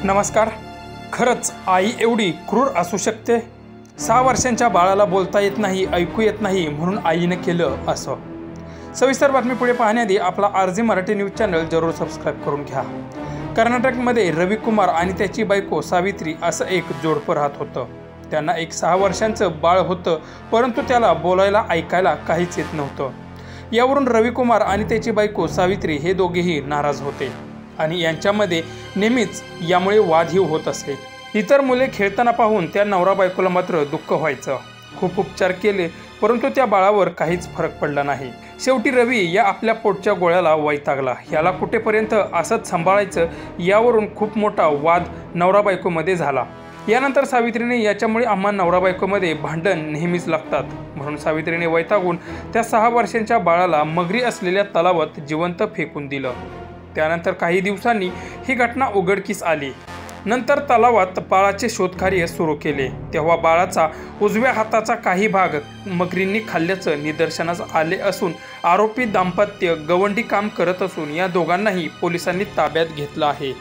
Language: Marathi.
नमस्कार. खरंच आई एवढी क्रूर असू शकते? 6 वर्षांच्या बाळाला बोलता येत नाही, ऐकू येत नाही म्हणून आईने केलं असं. सविस्तर बातमी पुढे पाहण्याआधी आपला RJ मराठी न्यूज चॅनल जरूर सबस्क्राईब करून घ्या. कर्नाटकमध्ये रविकुमार आणि त्याची बायको सावित्री असं एक जोडपं राहत होतं. त्यांना एक 6 वर्षांचं बाळ होतं, परंतु त्याला बोलायला ऐकायला काहीच येत नव्हतं. यावरून रविकुमार आणि त्याची बायको सावित्री हे दोघेही नाराज होते आणि यांच्यामध्ये नेहमीच यामुळे वादही होत असे. इतर मुले खेळताना पाहून त्या नवरा बायकोला मात्र दुःख व्हायचं. खूप उपचार केले, परंतु त्या बाळावर काहीच फरक पडला नाही. शेवटी रवी या आपल्या पोटच्या गोळ्याला वैतागला. याला कुठेपर्यंत असंच सांभाळायचं, यावरून खूप मोठा वाद नवरा बायकोमध्ये झाला. यानंतर सावित्रीने याच्यामुळे आम्हा नवरा बायकोमध्ये भांडण नेहमीच लागतात म्हणून सावित्रीने वैतागून त्या 6 वर्षांच्या बाळाला मगरी असलेल्या तलावात जिवंत फेकून दिलं. त्यानंतर काही दिवसांनी ही घटना उघडकीस आली. नंतर तलावात बाळाचे शोधकार्य सुरू केले, तेव्हा बाळाचा उजव्या हाताचा काही भाग मगरींनी खाल्ल्याचं निदर्शनास आले असून आरोपी दाम्पत्य गवंडी काम करत असून या दोघांनाही पोलिसांनी ताब्यात घेतलं आहे.